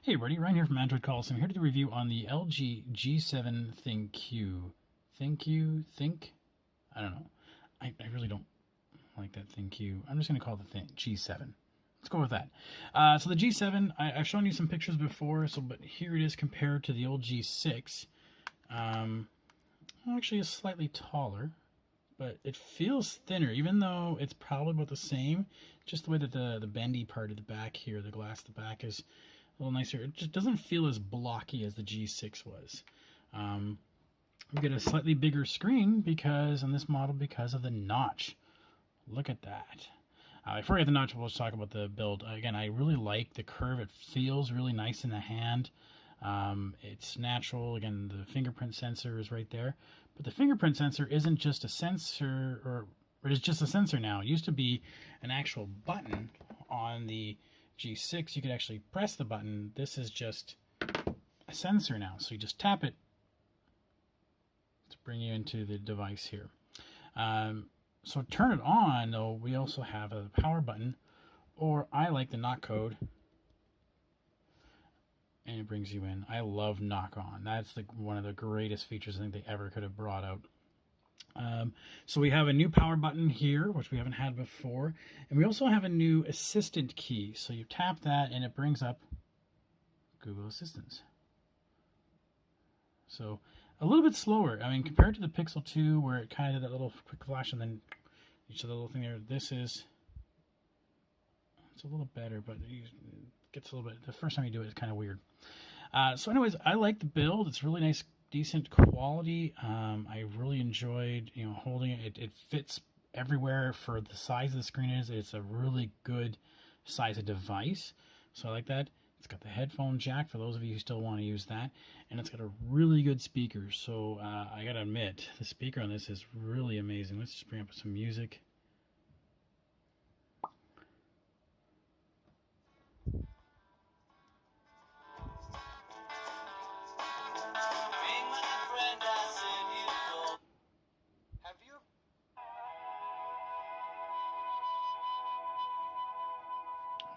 Hey everybody, Ryan here from Android Calls. I'm here to do a review on the LG G7thinQ. Think? I don't know. I really don't like that ThinQ. I'm just going to call it the G7. Let's go with that. So the G7, I've shown you some pictures before, but here it is compared to the old G6. Actually, it's slightly taller, but it feels thinner, even though it's probably about the same. Just the way that the bendy part of the back here, the glass at the back, is a little nicer. It just doesn't feel as blocky as the G6 was. We get a slightly bigger screen on this model because of the notch. Look at that. Before we get the notch, we'll just talk about the build. Again, I really like the curve. It feels really nice in the hand. It's natural. Again, the fingerprint sensor is right there. But the fingerprint sensor isn't just a sensor, or it is just a sensor now. It used to be an actual button on the G6. You could actually press the button. This is just a sensor now. So you just tap it to bring you into the device here. So turn it on, though, we also have a power button, or I like the knock code, and it brings you in. I love knock on. That's one of the greatest features I think they ever could have brought out. So we have a new power button here, which we haven't had before, and we also have a new assistant key. So you tap that, and it brings up Google Assistant. So a little bit slower. I mean, compared to the Pixel 2, where it kind of did that little quick flash and then each of the little thing there, it's a little better, but it gets a little bit, the first time you do it, it's kind of weird. So anyways, I like the build. It's really nice, decent quality. I really enjoyed, holding it. It fits everywhere for the size of the screen is. It's a really good size of device. So I like that. It's got the headphone jack for those of you who still want to use that, and it's got a really good speaker. So I gotta admit, the speaker on this is really amazing. Let's just bring up some music.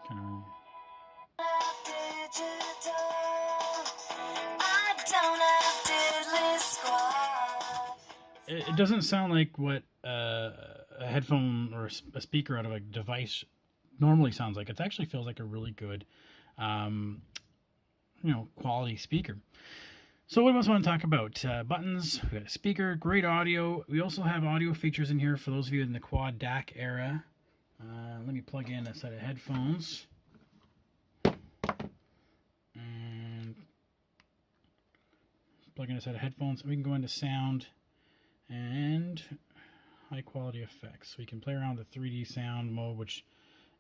Kind of. It doesn't sound like what a headphone or a speaker out of a device normally sounds like. It actually feels like a really good, quality speaker. So what else I want to talk about? Buttons, we got a speaker, great audio. We also have audio features in here for those of you in the quad DAC era. Let me plug in a set of headphones. And plug in a set of headphones. And we can go into sound and high quality effects. So we can play around with the 3D sound mode, which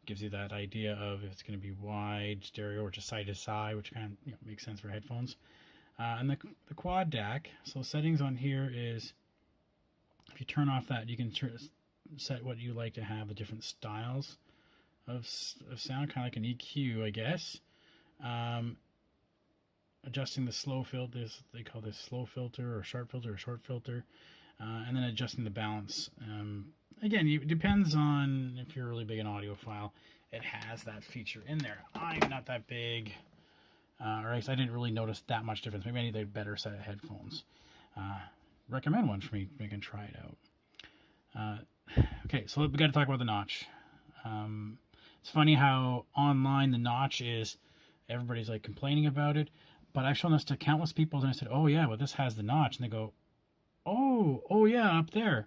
gives you that idea of if it's going to be wide, stereo, or just side to side, which kind of makes sense for headphones. And the quad DAC, so settings on here is, if you turn off that, you can set what you like to have, the different styles of sound, kind of like an EQ, I guess. Adjusting the slow filter, they call this slow filter or sharp filter, and then adjusting the balance. Again, it depends on if you're really big an audiophile. It has that feature in there. I'm not that big, or at least I didn't really notice that much difference. Maybe I need a better set of headphones. Recommend one for me. I can try it out. Okay, so we got to talk about the notch. It's funny how online the notch is, everybody's like complaining about it, but I've shown this to countless people and I said, oh yeah, well this has the notch, and they go, oh yeah, up there.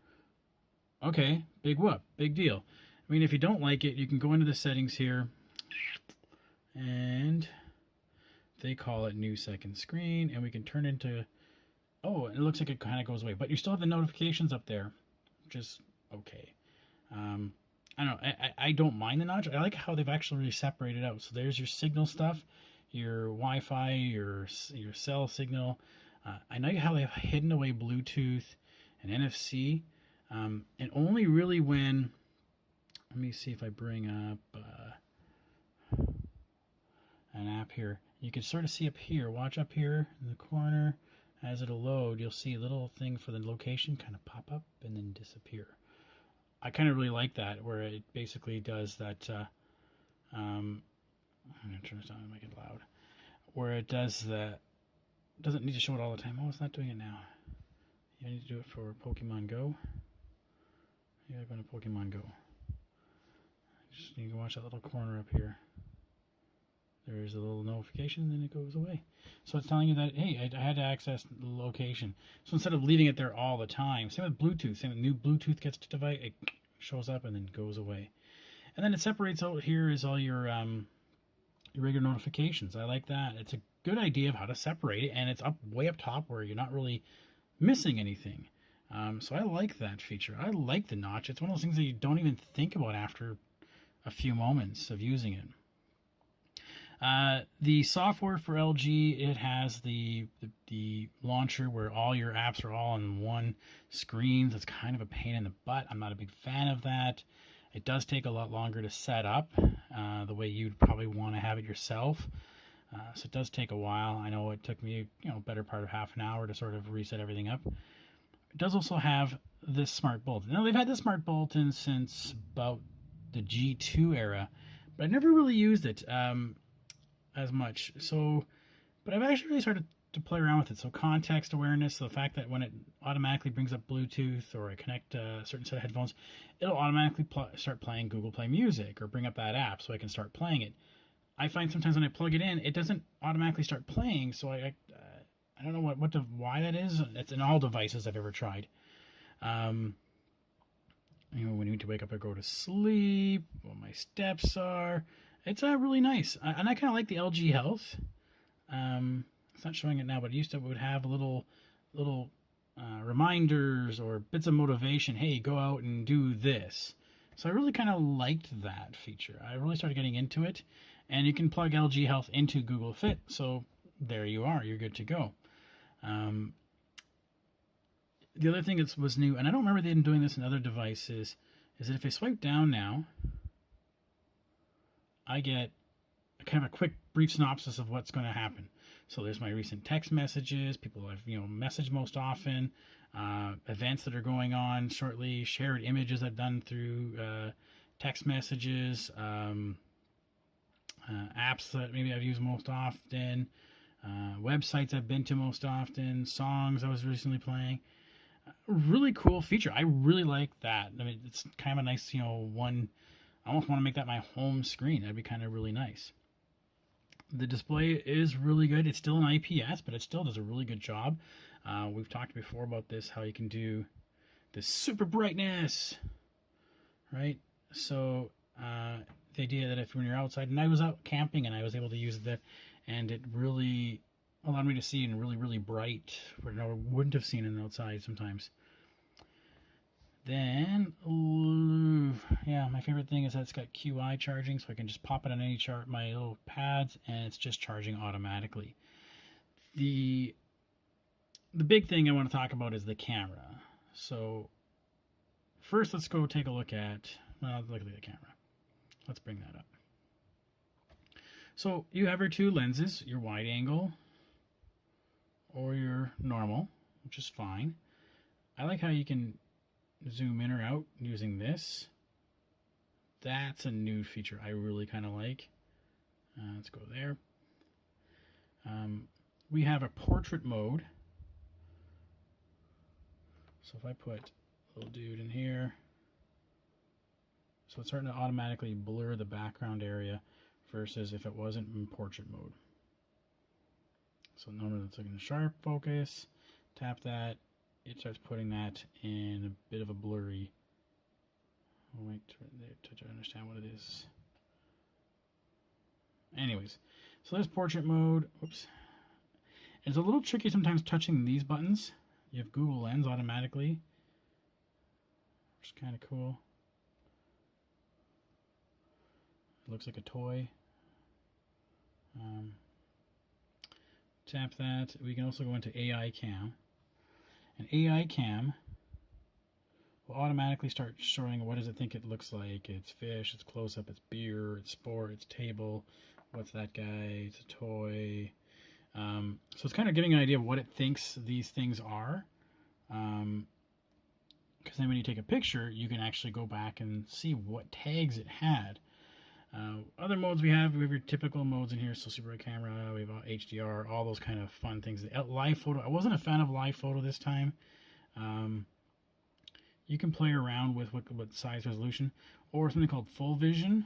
Okay, big whoop, big deal. I mean, if you don't like it, you can go into the settings here, and they call it new second screen, and we can turn into, it looks like it kind of goes away, but you still have the notifications up there, which is okay. I don't know, I don't mind the notch. I like how they've actually really separated out. So there's your signal stuff, your Wi-Fi, your cell signal. I know how they've hidden away Bluetooth and NFC, and only really when, let me see if I bring up an app here. You can sort of see up here, watch up here in the corner, as it'll load, you'll see a little thing for the location kind of pop up and then disappear. I kind of really like that, where it basically does that. I'm going to turn this on and make it loud. where it does the, doesn't need to show it all the time. Oh, it's not doing it now. You need to do it for Pokemon Go. You gotta go to Pokemon Go. Just, you can watch that little corner up here. There's a little notification, and then it goes away. So it's telling you that, hey, I had to access the location. So instead of leaving it there all the time, same with Bluetooth. Same with new Bluetooth gets to device, it shows up and then goes away. And then it separates out here is all your regular notifications. I like that. It's a good idea of how to separate it, and it's up way up top where you're not really missing anything. So I like that feature. I like the notch. It's one of those things that you don't even think about after a few moments of using it. The software for LG, it has the launcher where all your apps are all on one screen. That's kind of a pain in the butt. I'm not a big fan of that. It does take a lot longer to set up the way you'd probably want to have it yourself. So it does take a while. I know it took me, better part of half an hour to sort of reset everything up. It does also have this smart bulletin. Now, they've had this smart bulletin since about the G2 era, but I never really used it as much. So, but I've actually really started to play around with it. So context awareness, so the fact that when it automatically brings up Bluetooth or I connect a certain set of headphones, it'll automatically start playing Google Play Music or bring up that app so I can start playing it. I find sometimes when I plug it in, it doesn't automatically start playing, so I don't know why that is. It's in all devices I've ever tried. When you need to wake up or go to sleep, what my steps are. It's really nice, and I kind of like the LG Health. It's not showing it now, but it would have little reminders or bits of motivation. Hey, go out and do this. So I really kind of liked that feature. I really started getting into it, and you can plug LG Health into Google Fit. So there you are. You're good to go. The other thing that was new, and I don't remember them doing this in other devices, is that if I swipe down now, I get kind of a quick, brief synopsis of what's going to happen. So there's my recent text messages, people I've messaged most often, events that are going on shortly, shared images I've done through text messages, apps that maybe I've used most often, websites I've been to most often, songs I was recently playing. Really cool feature. I really like that. I mean, it's kind of a nice, one. I almost want to make that my home screen. That'd be kind of really nice. The display is really good. It's still an IPS, but it still does a really good job. We've talked before about this, how you can do this super brightness, right? So the idea that when you're outside, and I was out camping and I was able to use that, and it really allowed me to see in really, really bright, where I wouldn't have seen it outside sometimes. Then, my favorite thing is that it's got QI charging, so I can just pop it on any my little pads, and it's just charging automatically. The big thing I want to talk about is the camera. So first, let's go take a look at the camera. Let's bring that up. So you have your two lenses, your wide angle or your normal, which is fine. I like how you can zoom in or out using this. That's a new feature I really kind of like. Let's go there. We have a portrait mode. So if I put a little dude in here, so it's starting to automatically blur the background area versus if it wasn't in portrait mode. So notice it's looking sharp focus. Tap that. It starts putting that in a bit of a blurry. I'll wait to understand what it is. Anyways, so there's portrait mode. Oops. It's a little tricky sometimes touching these buttons. You have Google Lens automatically, which is kind of cool. It looks like a toy. Tap that. We can also go into AI Cam. And AI Cam will automatically start showing what does it think it looks like. It's fish, it's close-up, it's beer, it's sport, it's table. What's that guy? It's a toy. So it's kind of giving an idea of what it thinks these things are. Because then when you take a picture, you can actually go back and see what tags it had. Other modes we have your typical modes in here, so super wide camera, we have HDR, all those kind of fun things. Live photo, I wasn't a fan of live photo this time. You can play around with what size resolution, or something called full vision.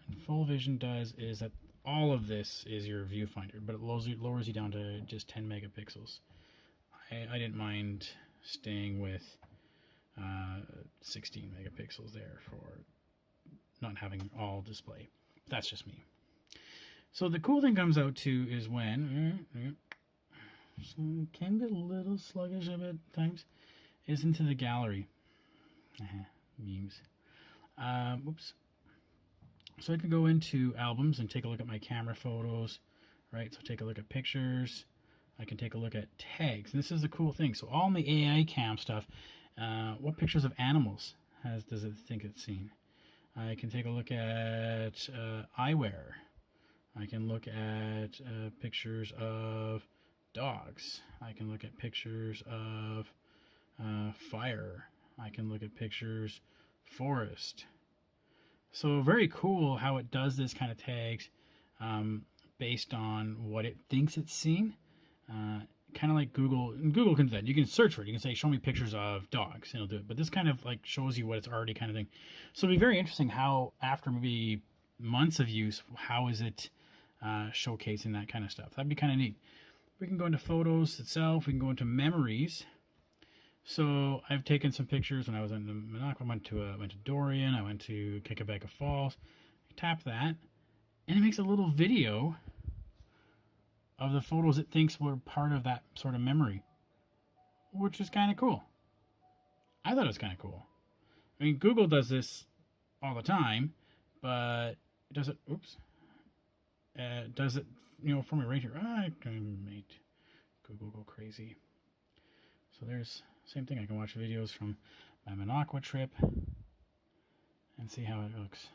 And full vision does is that all of this is your viewfinder, but it lowers you down to just 10 megapixels. I didn't mind staying with 16 megapixels there for not having all display. That's just me. So the cool thing comes out too is when, so it can be a little sluggish a bit at times, is into the gallery. Memes. Oops. So I can go into albums and take a look at my camera photos, right? So take a look at pictures. I can take a look at tags. And this is a cool thing. So all in the AI cam stuff, what pictures of animals does it think it's seen? I can take a look at eyewear. I can look at pictures of dogs. I can look at pictures of fire. I can look at pictures forest. So very cool how it does this kind of tags based on what it thinks it's seen. Kind of like Google. And Google can do that. You can search for it. You can say, show me pictures of dogs, and it'll do it. But this kind of like shows you what it's already kind of thing. So it'll be very interesting how after maybe months of use, how is it showcasing that kind of stuff. That'd be kind of neat. We can go into photos itself. We can go into memories. So I've taken some pictures when I was in Monaco. I went to Dorian. I went to Kekabeka Falls. Tap that, and it makes a little video of the photos it thinks were part of that sort of memory, which is kind of cool. I thought it was kind of cool. I mean, Google does this all the time, but does it? Oops. Does it? For me right here. I can make Google go crazy. So there's. Same thing, I can watch videos from my Monaco trip and see how it looks.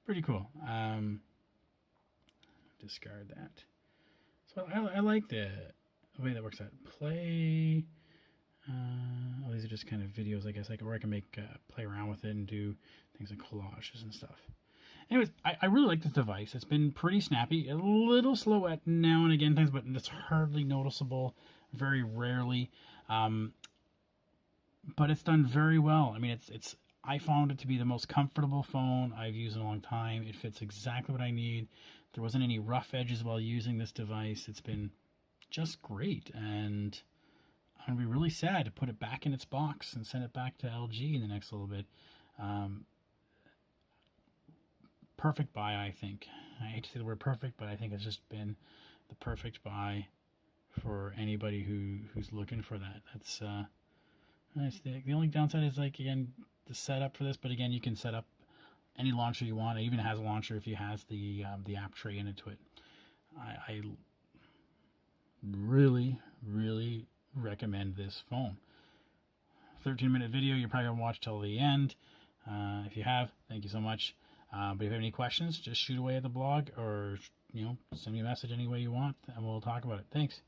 Pretty cool. Discard that. So I like the way that works out. Play. These are just kind of videos, I guess, where I can make play around with it and do things like collages and stuff. Anyways, I really like this device. It's been pretty snappy, a little slow at now and again times, but it's hardly noticeable, very rarely. But it's done very well. I mean, I found it to be the most comfortable phone I've used in a long time. It fits exactly what I need. There wasn't any rough edges while using this device. It's been just great, and I'm going to be really sad to put it back in its box and send it back to LG in the next little bit. Perfect buy, I think. I hate to say the word perfect, but I think it's just been the perfect buy for anybody who's looking for that. That's nice. The only downside is, again, the setup for this, but again, you can set up any launcher you want. It even has a launcher if you has the app tray into it. I really, really recommend this phone. 13-minute video, you're probably gonna watch till the end. If you have, thank you so much. But if you have any questions, just shoot away at the blog or send me a message any way you want, and we'll talk about it. Thanks.